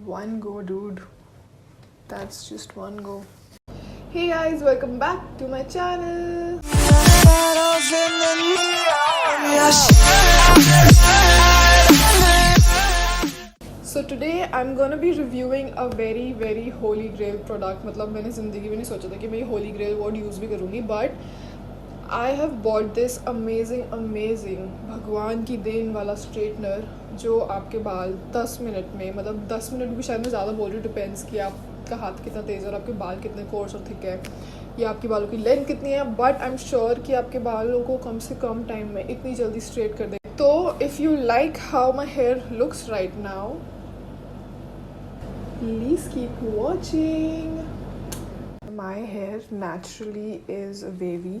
One go, dude. That's just one go. Hey guys, welcome back to my channel. So today I'm gonna be reviewing a very holy grail product. मतलब मैंने ज़िंदगी में नहीं सोचा था कि मैं ये holy grail word यूज़ भी करूँगी, but I have bought this amazing भगवान की देन वाला स्ट्रेटनर जो आपके बाल 10 मिनट में, मतलब 10 मिनट भी शायद मैं ज़्यादा बोल रही हूँ, डिपेंड्स कि आपका हाथ कितना तेज़ है और आपके बाल कितने कोर्स और थिक है या आपके बालों की लेंथ कितनी है, बट आई एम श्योर कि आपके बालों को कम से कम टाइम में इतनी जल्दी स्ट्रेट कर दे. तो if you like how my hair looks right now, please keep watching. My hair naturally is wavy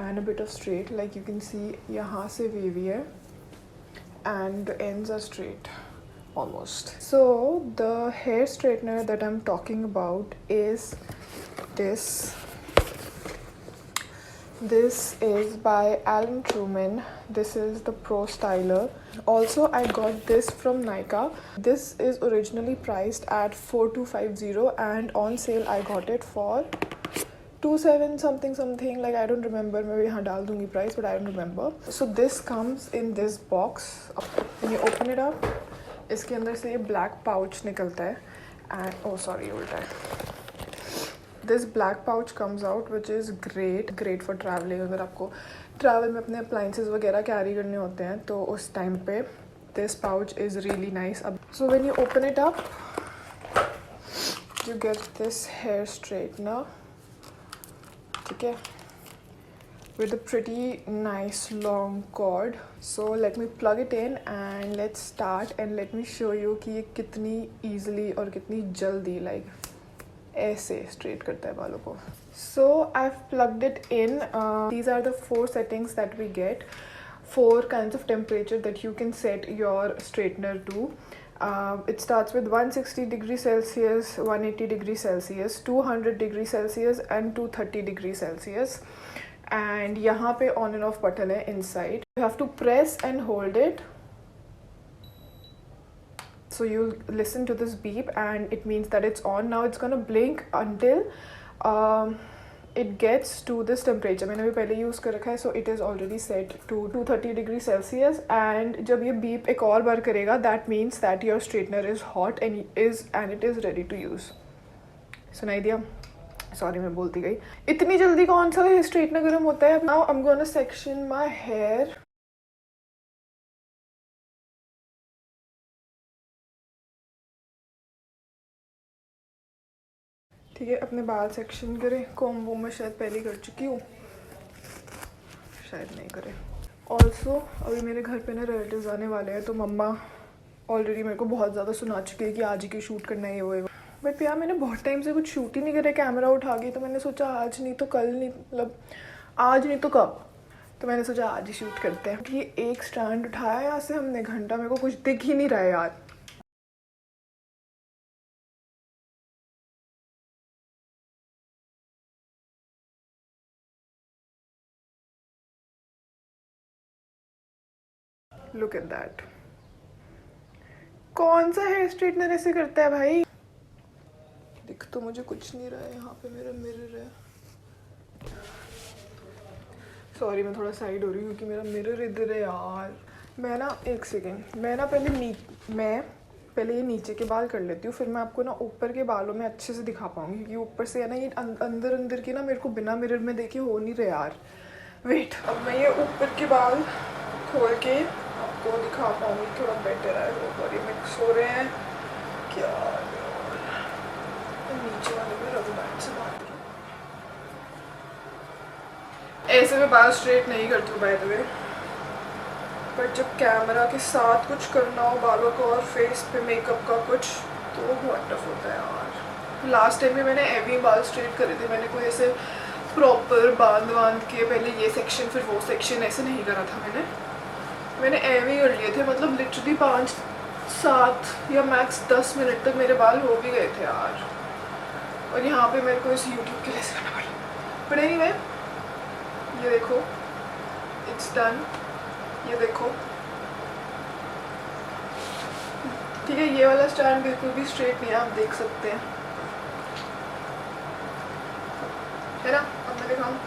and a bit of straight, like you can see यहाँ से wavy है and the ends are straight almost. So the hair straightener that I'm talking about is this. This is by Alan Truman. This is the Pro Styler. Also, I got this from Nykaa. This is originally priced at 4250 and on sale I got it for 27 something. Like I don't remember. मैं यहाँ डाल दूँगी price, but I don't remember. So this comes in this box. When you open it up, इसके अंदर से ये black pouch निकलता है and oh sorry उल्टा है. This black pouch comes out, which is great for traveling. अगर आपको travel में अपने appliances वगैरह carry करने होते हैं तो उस time पे this pouch is really nice. So when you open it up, you get this hair straightener. ठीक है, with a pretty nice long cord. So let me plug it in and let's start and let me show you कि ये कितनी easily और कितनी जल्दी like ऐसे straight करता है बालों को. So I've plugged it in. These are the 4 settings that we get. 4 kinds of temperature that you can set your straightener to. It starts with 160 degrees Celsius, 180 degrees Celsius, 200 degrees Celsius and 230 degrees Celsius. And यहाँ पे on and off button है inside. You have to press and hold it. So you listen to this beep and it means that it's on. Now it's gonna blink until it gets to this temperature. मैंने भी पहले use कर रखा है, so it is already set to 230 degrees Celsius. And जब ये beep एक और बार करेगा, that means that your straightener is hot and it is ready to use. सुनाई दिया? Sorry मैं बोलती गई. इतनी जल्दी कौन सा straightener गर्म होता है? Now I'm gonna section my hair. ठीक है, अपने बाल सेक्शन करें. कॉम्ब वो मैं शायद पहले कर चुकी हूँ, शायद नहीं करें. ऑल्सो अभी मेरे घर पे ना रिलेटिव्स आने वाले हैं, तो मम्मा ऑलरेडी मेरे को बहुत ज़्यादा सुना चुकी है कि आज ही क्यों शूट करना है ये वो. बट यार मैंने बहुत टाइम से कुछ शूट ही नहीं करा, कैमरा उठा के. तो मैंने सोचा आज नहीं तो कल, नहीं मतलब आज नहीं तो कब, तो मैंने सोचा आज ही शूट करते हैं. कि एक स्टैंड उठाया यहाँ से हमने घंटा, मेरे को कुछ दिख ही नहीं रहा है यार. Look at that. कौन सा हेयर स्ट्रेटनर ऐसे करता है भाई? दिख तो मुझे कुछ नहीं रहा है. यहाँ पे मेरा मिरर है. सॉरी मैं थोड़ा साइड हो रही हूँ क्योंकि मेरा मिरर इधर है यार. मैं ना एक सेकेंड, मैं ना पहले ये नीचे के बाल कर लेती हूँ, फिर मैं आपको ना ऊपर के बालों में अच्छे से दिखा पाऊँगी, क्योंकि ऊपर से है ना ये अंदर के ना मेरे को बिना मिरर में देखे हो नहीं रहे यार. वेट, अब मैं ये ऊपर के बाल खोल के आपको दिखा पाऊँगी, थोड़ा बेटर है. और ये मिक्स हो रहे हैं क्या? नीचे वाले में रबर बैंड से बांध रही हूँ. ऐसे में बाल स्ट्रेट नहीं करती हूँ बाय द वे, पर जब कैमरा के साथ कुछ करना हो बालों को और फेस पे मेकअप का कुछ, तो वो बहुत टफ होता है यार. लास्ट टाइम में मैंने एवी बाल स्ट्रेट करे थे. मैंने कोई ऐसे प्रॉपर बांध के पहले ये सेक्शन फिर वो सेक्शन ऐसे नहीं करा था. मैंने एवी कर लिए थे, मतलब लिटरली 5-7 या मैक्स 10 मिनट तक मेरे बाल हो भी गए थे यार. और यहाँ पे मेरे को इस यूट्यूब के लिए करना पड़ा. बट एनीवे, ये देखो इट्स डन. ये देखो ठीक है, ये वाला स्टैंड बिल्कुल भी स्ट्रेट नहीं है, आप देख सकते हैं, है ना। अब मैं दिखाऊँ,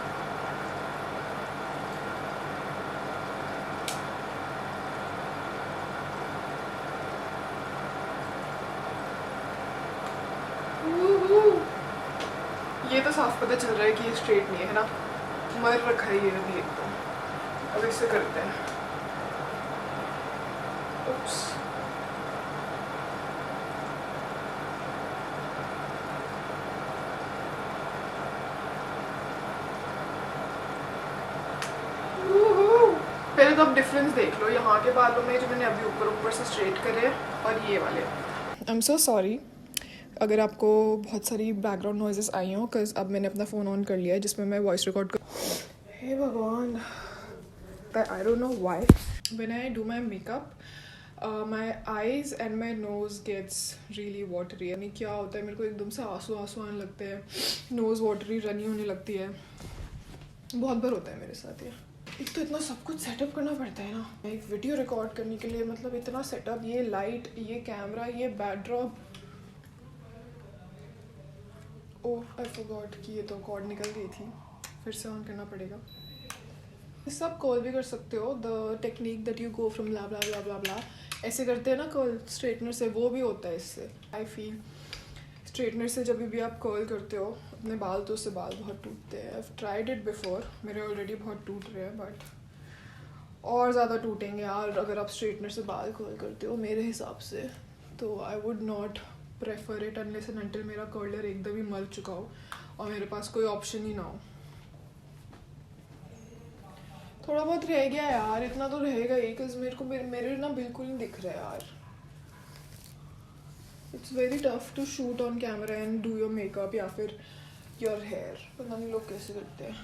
ये तो साफ पता चल रहा है कि ये स्ट्रेट नहीं है ना, मर रखा है ये अभी एक तो। अब इससे करते हैं, उप्स, पहले तो आप डिफरेंस देख लो यहाँ के बालों में जो मैंने अभी ऊपर ऊपर से स्ट्रेट करे और ये वाले। आई एम सो सॉरी अगर आपको बहुत सारी बैकग्राउंड नॉइजेस आई हों, बिकॉज अब मैंने अपना फ़ोन ऑन कर लिया है जिसमें मैं वॉइस रिकॉर्ड कर। हे भगवान, I don't know why when I do my makeup my eyes and my nose gets really watery. यानी क्या होता है, मेरे को एकदम से आंसू आंसू आने लगते हैं, नोज़ वाटरी रनी होने लगती है, बहुत बार होता है मेरे साथ ये। एक तो इतना सब कुछ सेटअप करना पड़ता है ना एक वीडियो रिकॉर्ड करने के लिए, मतलब इतना सेटअप, ये लाइट, ये कैमरा, ये बैकड्रॉप। ओह आई फॉरगॉट कि ये तो कॉर्ड निकल गई थी, फिर से ऑन करना पड़ेगा। सब कर्ल भी कर सकते हो, the technique that you go from blah blah blah blah blah, ऐसे करते हैं ना कर्ल स्ट्रेटनर से, वो भी होता है इससे। आई फील स्ट्रेटनर से जब भी आप कर्ल करते हो अपने बाल, तो उससे बाल बहुत टूटते हैं। आई ट्राइड इट बिफोर, मेरे ऑलरेडी बहुत टूट रहे हैं, बट और ज़्यादा टूटेंगे यार अगर आप स्ट्रेटनर से बाल कर्ल करते हो मेरे हिसाब से। तो I would not prefer it unless and until मेरा कर्लर एकदम ही मर चुका हो और मेरे पास कोई ऑप्शन ही ना हो। थोड़ा बहुत रह गया यार, इतना तो रहेगा ही, बिकॉज मेरे को मेरे ना बिल्कुल नहीं दिख रहा है यार। It's very tough to shoot on camera and do your makeup या फिर योर हेयर, पता नहीं लोग कैसे करते हैं।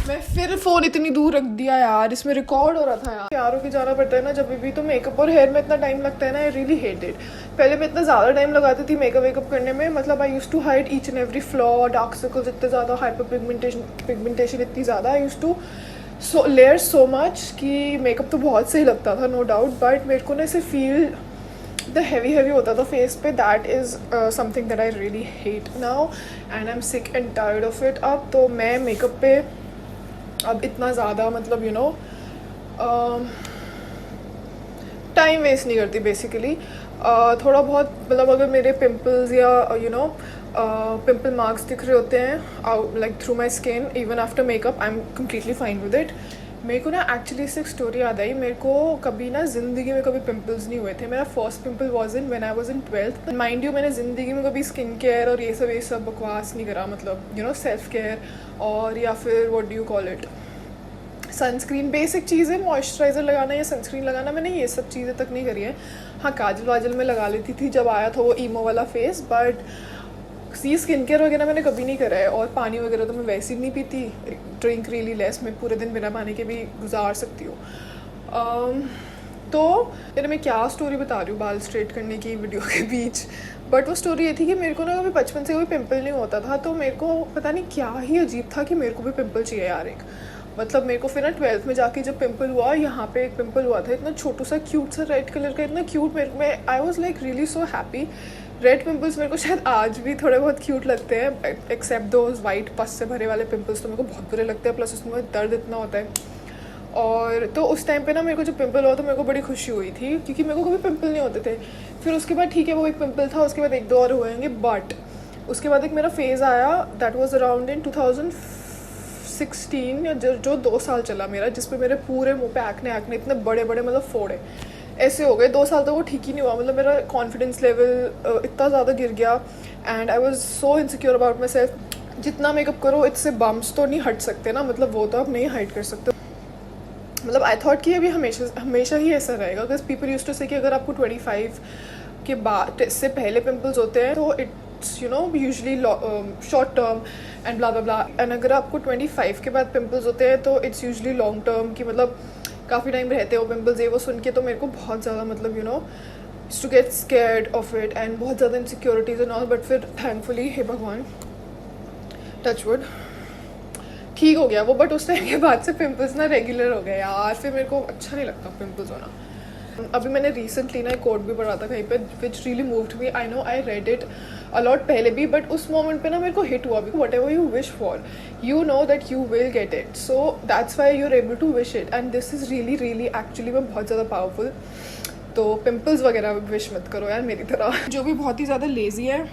मैं फिर फ़ोन इतनी दूर रख दिया यार, इसमें रिकॉर्ड हो रहा था यार। यारों के जाना पड़ता है ना जब भी, तो मेकअप और हेयर में इतना टाइम लगता है ना, आई रियली हेट इट। पहले मैं इतना ज़्यादा टाइम लगाती थी मेकअप वेकअप करने में, मतलब I used to hide each and every flaw, dark circles इतने ज़्यादा, हाइपर पिगमेंटेशन इतनी ज़्यादा, I used to layer so much कि मेकअप तो बहुत सही लगता था नो डाउट, बट मेरे को ना ऐसे फील द हैवी होता था फेस पे, that is something that I really hate now and I am sick and tired of it. अब तो मैं मेकअप पे अब इतना ज़्यादा मतलब यू नो टाइम वेस्ट नहीं करती बेसिकली। थोड़ा बहुत मतलब अगर मेरे पिंपल्स या यू नो पिंपल मार्क्स दिख रहे होते हैं like through my skin even after makeup, I am completely fine with it. मेरे को ना एक्चुअली इससे एक स्टोरी याद आई, मेरे को कभी ना ज़िंदगी में कभी पिंपल्स नहीं हुए थे। मेरा first pimple was in when I was in 12th। Mind you मैंने ज़िंदगी में कभी स्किन केयर और ये सब बकवास नहीं करा, मतलब यू नो सेल्फ केयर और या फिर what do you call it, sunscreen, basic चीज़ें, मॉइस्चराइज़र लगाना या सनस्क्रीन लगाना, मैंने ये सब चीज़ें तक नहीं करी है। हाँ काजल वाजल में लगा लेती थी जब आया था वो ईमो वाला face, but see skin care वगैरह मैंने कभी नहीं करा है। और पानी वगैरह तो मैं वैसे ही नहीं पीती, ड्रिंक रियली लेस, मैं पूरे दिन बिना पानी के भी गुजार सकती हूँ। तो यार मैं क्या स्टोरी बता रही हूँ बाल स्ट्रेट करने की वीडियो के बीच, बट वो स्टोरी ये थी कि मेरे को ना कभी बचपन से कोई पिंपल नहीं होता था, तो मेरे को पता नहीं क्या ही अजीब था कि मेरे को भी पिंपल चाहिए यार एक। मतलब मेरे को फिर ना 12th में जाके जब पिंपल हुआ, यहाँ पे एक पिंपल हुआ था इतना छोटू सा क्यूट सा रेड कलर का, इतना क्यूट, मेरे में I was like really so happy. Red pimples मेरे को शायद आज भी थोड़े बहुत क्यूट लगते हैं, एक्सेप्ट दोज वाइट पस से भरे वाले पिंपल्स तो मेरे को बहुत बुरे लगते हैं, प्लस उसमें दर्द इतना होता है। और तो उस टाइम पे ना मेरे को जब पिंपल हुआ तो मेरे को बड़ी खुशी हुई थी, क्योंकि मेरे को कभी पिंपल नहीं होते थे। फिर उसके बाद ठीक है वो एक पिंपल था, उसके बाद एक दो और हुएंगे, बट उसके बाद एक मेरा फेज़ आया दैट वाज अराउंड इन 2016 या जो 2 साल चला मेरा, जिसमें मेरे पूरे मुंह पे एक्ने इतने बड़े बड़े मतलब फोड़े ऐसे हो गए। 2 साल तो वो ठीक ही नहीं हुआ, मतलब मेरा कॉन्फिडेंस लेवल इतना ज़्यादा गिर गया and I was so insecure about my self. जितना मेकअप करो इससे बम्स तो नहीं हट सकते ना, मतलब वो तो आप नहीं हाइड कर सकते। मतलब आई थॉट कि अभी हमेशा ही ऐसा रहेगा, बिकॉज पीपल यूज्ड टू से कि अगर आपको 25 के बाद से पहले पिंपल्स होते हैं तो it's you know usually short term and blah blah blah, and अगर आपको 25 के बाद पिंपल्स होते हैं तो इट्स यूजली लॉन्ग टर्म की, मतलब काफ़ी टाइम रहते हो पिंपल्स। ये वो सुन के तो मेरे को बहुत ज़्यादा मतलब you know to get scared of it and बहुत ज़्यादा इनसिक्योरिटीज़ एंड ऑल, बट फिर थैंकफुली हे भगवान टचवुड ठीक हो गया वो। बट उस टाइम के बाद से पिंपल्स ना रेगुलर हो गए यार, फिर मेरे को अच्छा नहीं लगता पिंपल्स होना। अभी मैंने रिसेंटली ना एक कोट भी पढ़ा था कहीं पे which really moved me. I know I read it a lot पहले भी, बट उस मोमेंट पे ना मेरे को हिट हुआ. Whatever you wish for you know that you will get it, so that's why you are able to wish it. And this is really really actually में बहुत ज़्यादा पावरफुल. तो पिम्पल्स वगैरह विश मत करो यार मेरी तरह. जो भी बहुत ही ज़्यादा लेजी है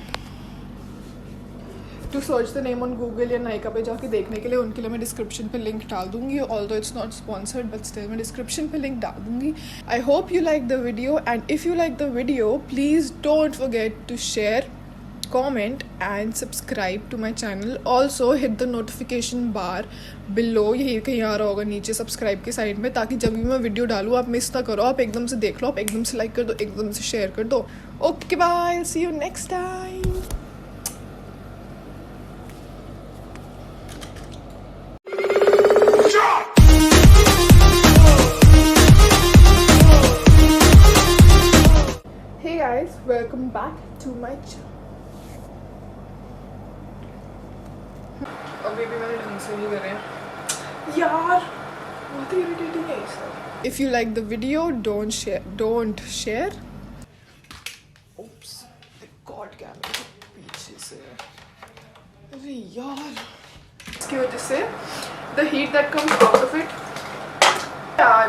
to search the name on Google या नायका पे जाके देखने के लिए, उनके लिए मैं डिस्क्रिप्शन पे लिंक डाल दूंगी. Although it's not sponsored but still मैं डिस्क्रिप्शन पे लिंक डाल दूंगी. I hope you like the video, and if you like the video please don't forget to share, comment and subscribe to my channel. Also hit the notification bar below, यही कहीं आ रहा होगा नीचे subscribe के side में, ताकि जब भी मैं वीडियो डालूँ आप मिस ना करो. आप एकदम से देख लो, आप एकदम से लाइक कर दो, एकदम से शेयर कर दो. Okay bye, see you next time. Hey guys, welcome back to my channel. अभी भी मैंने ढंग से नहीं करे यार, बहुत ही इरिटेटिंग है ये सब. If you like the video don't share. Oops, god camera पीछे से. अरे यार, इसकी वजह से the heat that comes out of it यार.